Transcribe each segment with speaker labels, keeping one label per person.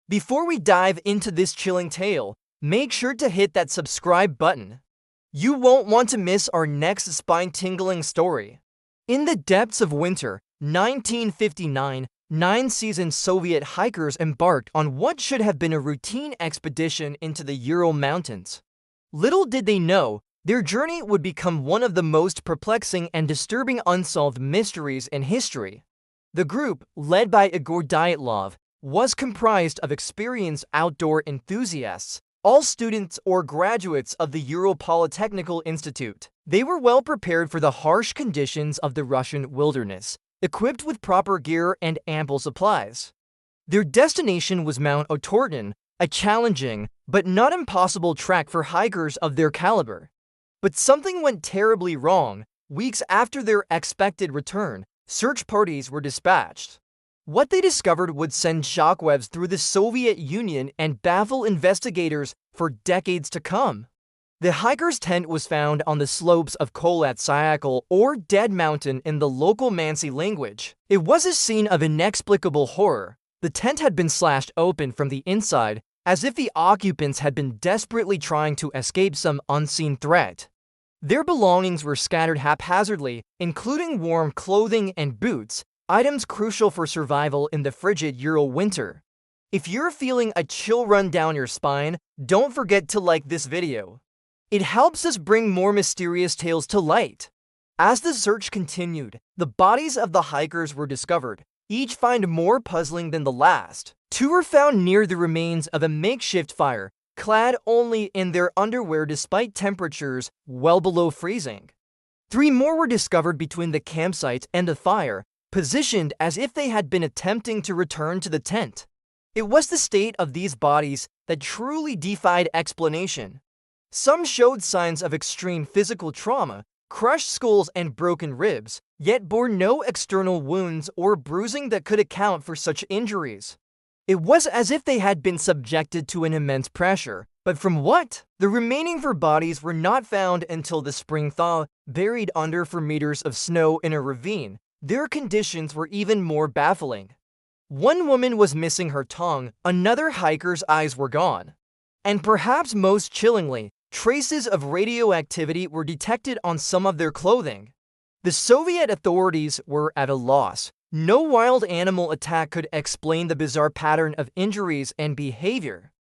Speaker 1: Before we dive into this chilling tale, make sure to hit that subscribe button. You won't want to miss our next spine-tingling story. In the depths of winter, 1959, 9 seasoned Soviet hikers embarked on what should have been a routine expedition into the Ural Mountains. Little did they know, their journey would become one of the most perplexing and disturbing unsolved mysteries in history. The group, led by Igor Dyatlov, was comprised of experienced outdoor enthusiasts, all students or graduates of the Ural Polytechnical Institute. They were well prepared for the harsh conditions of the Russian wilderness, equipped with proper gear and ample supplies. Their destination was Mount Otorten, a challenging, but not impossible trek for hikers of their caliber. But something went terribly wrong. Weeks after their expected return, search parties were dispatched. What they discovered would send shockwaves through the Soviet Union and baffle investigators for decades to come. The hiker's tent was found on the slopes of Kolat-Syakhl, or Dead Mountain in the local Mansi language. It was a scene of inexplicable horror. The tent had been slashed open from the inside, as if the occupants had been desperately trying to escape some unseen threat. Their belongings were scattered haphazardly, including warm clothing and boots, items crucial for survival in the frigid Ural winter. If you're feeling a chill run down your spine, don't forget to like this video. It helps us bring more mysterious tales to light. As the search continued, the bodies of the hikers were discovered, each find more puzzling than the last. 2 were found near the remains of a makeshift fire, clad only in their underwear despite temperatures well below freezing. 3 more were discovered between the campsite and the fire, positioned as if they had been attempting to return to the tent. It was the state of these bodies that truly defied explanation. Some showed signs of extreme physical trauma, crushed skulls and broken ribs, yet bore no external wounds or bruising that could account for such injuries. It was as if they had been subjected to an immense pressure, but from what? The remaining 4 bodies were not found until the spring thaw, buried under 4 meters of snow in a ravine. Their conditions were even more baffling. 1 woman was missing her tongue, another hiker's eyes were gone. And perhaps most chillingly, traces of radioactivity were detected on some of their clothing. The Soviet authorities were at a loss. No wild animal attack could explain the bizarre pattern of injuries and behavior.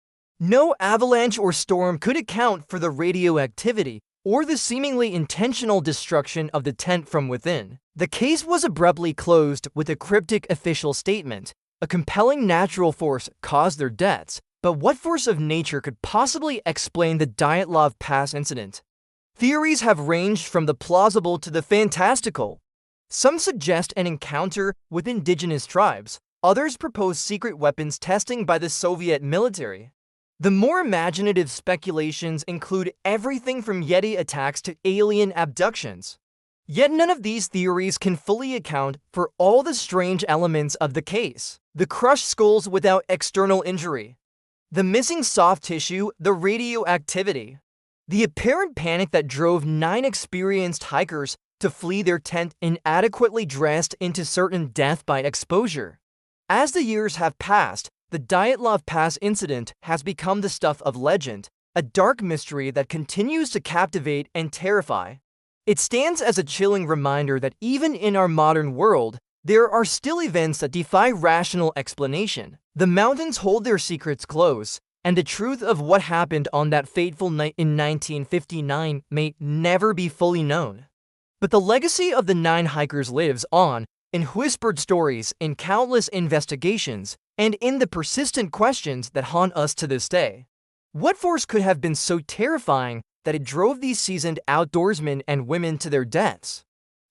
Speaker 1: No avalanche or storm could account for the radioactivity or the seemingly intentional destruction of the tent from within. The case was abruptly closed with a cryptic official statement. A compelling natural force caused their deaths, but what force of nature could possibly explain the Dyatlov Pass incident? Theories have ranged from the plausible to the fantastical. Some suggest an encounter with indigenous tribes, others propose secret weapons testing by the Soviet military. The more imaginative speculations include everything from Yeti attacks to alien abductions. Yet none of these theories can fully account for all the strange elements of the case. The crushed skulls without external injury, the missing soft tissue, the radioactivity, the apparent panic that drove 9 experienced hikers to flee their tent inadequately dressed into certain death by exposure. As the years have passed, the Dyatlov Pass incident has become the stuff of legend, a dark mystery that continues to captivate and terrify. It stands as a chilling reminder that even in our modern world, there are still events that defy rational explanation. The mountains hold their secrets close, and the truth of what happened on that fateful night in 1959 may never be fully known. But the legacy of the 9 hikers lives on, in whispered stories, in countless investigations, and in the persistent questions that haunt us to this day. What force could have been so terrifying that it drove these seasoned outdoorsmen and women to their deaths?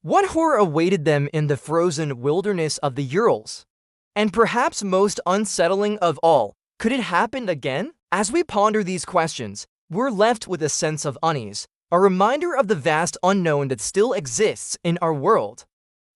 Speaker 1: What horror awaited them in the frozen wilderness of the Urals? And perhaps most unsettling of all, could it happen again? As we ponder these questions, we're left with a sense of unease, a reminder of the vast unknown that still exists in our world.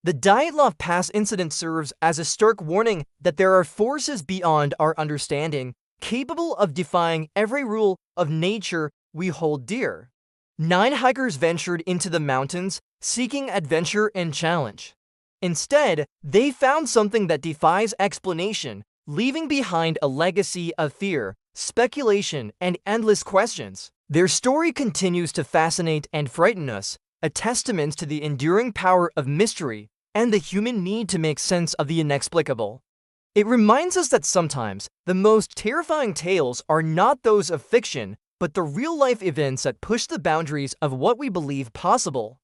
Speaker 1: The Dyatlov Pass incident serves as a stark warning that there are forces beyond our understanding, capable of defying every rule of nature we hold dear. 9 hikers ventured into the mountains, seeking adventure and challenge. Instead, they found something that defies explanation, leaving behind a legacy of fear, speculation, and endless questions. Their story continues to fascinate and frighten us, a testament to the enduring power of mystery and the human need to make sense of the inexplicable. It reminds us that sometimes the most terrifying tales are not those of fiction, but the real-life events that push the boundaries of what we believe possible.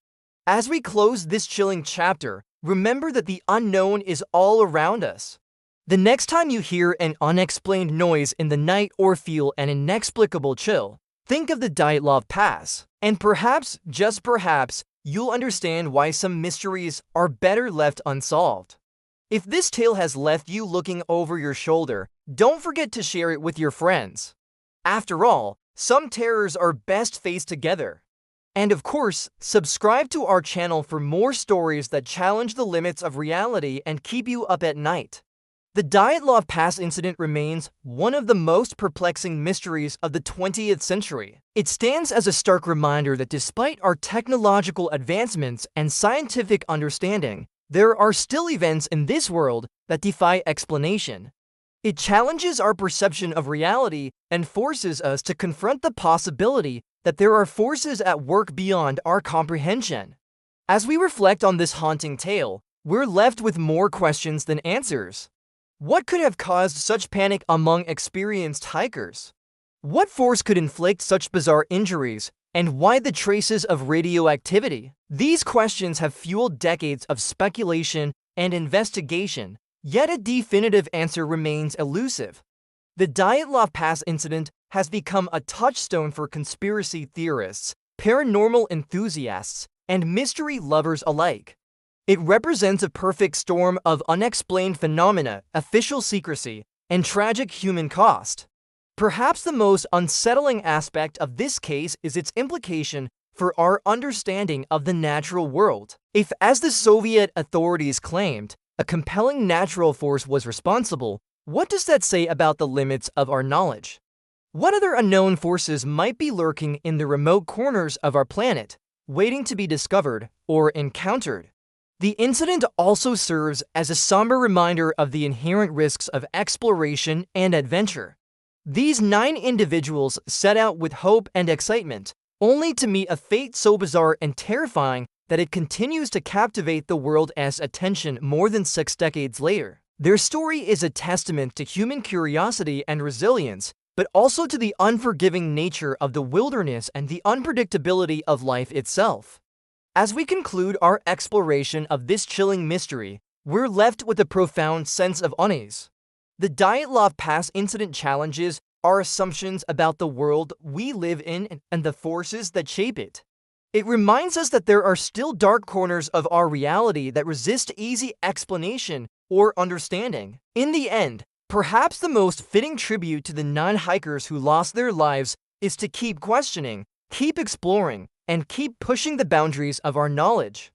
Speaker 1: As we close this chilling chapter, remember that the unknown is all around us. The next time you hear an unexplained noise in the night or feel an inexplicable chill, think of the Dyatlov Pass, and perhaps, just perhaps, you'll understand why some mysteries are better left unsolved. If this tale has left you looking over your shoulder, don't forget to share it with your friends. After all, some terrors are best faced together. And of course, subscribe to our channel for more stories that challenge the limits of reality and keep you up at night. The Dyatlov Pass incident remains one of the most perplexing mysteries of the 20th century. It stands as a stark reminder that despite our technological advancements and scientific understanding, there are still events in this world that defy explanation. It challenges our perception of reality and forces us to confront the possibility that there are forces at work beyond our comprehension. As we reflect on this haunting tale, we're left with more questions than answers. What could have caused such panic among experienced hikers? What force could inflict such bizarre injuries? And why the traces of radioactivity? These questions have fueled decades of speculation and investigation, yet a definitive answer remains elusive. The Dyatlov Pass incident has become a touchstone for conspiracy theorists, paranormal enthusiasts, and mystery lovers alike. It represents a perfect storm of unexplained phenomena, official secrecy, and tragic human cost. Perhaps the most unsettling aspect of this case is its implication for our understanding of the natural world. If, as the Soviet authorities claimed, a compelling natural force was responsible, what does that say about the limits of our knowledge? What other unknown forces might be lurking in the remote corners of our planet, waiting to be discovered or encountered? The incident also serves as a somber reminder of the inherent risks of exploration and adventure. These 9 individuals set out with hope and excitement, only to meet a fate so bizarre and terrifying that it continues to captivate the world's attention more than 6 decades later. Their story is a testament to human curiosity and resilience, but also to the unforgiving nature of the wilderness and the unpredictability of life itself. As we conclude our exploration of this chilling mystery, we're left with a profound sense of unease. The Dyatlov Pass incident challenges our assumptions about the world we live in and the forces that shape it. It reminds us that there are still dark corners of our reality that resist easy explanation or understanding. In the end, perhaps the most fitting tribute to the 9 hikers who lost their lives is to keep questioning, keep exploring, and keep pushing the boundaries of our knowledge.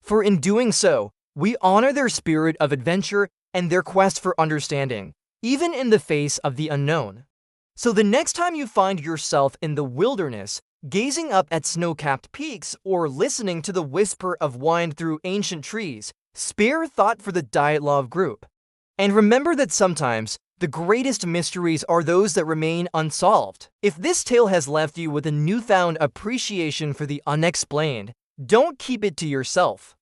Speaker 1: For in doing so, we honor their spirit of adventure and their quest for understanding, even in the face of the unknown. So the next time you find yourself in the wilderness, gazing up at snow-capped peaks or listening to the whisper of wind through ancient trees, spare thought for the Dyatlov group. And remember that sometimes the greatest mysteries are those that remain unsolved. If this tale has left you with a newfound appreciation for the unexplained, don't keep it to yourself.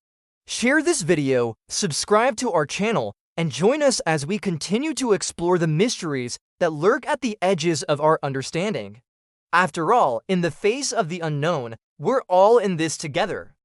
Speaker 1: Share this video, subscribe to our channel, and join us as we continue to explore the mysteries that lurk at the edges of our understanding. After all, in the face of the unknown, we're all in this together.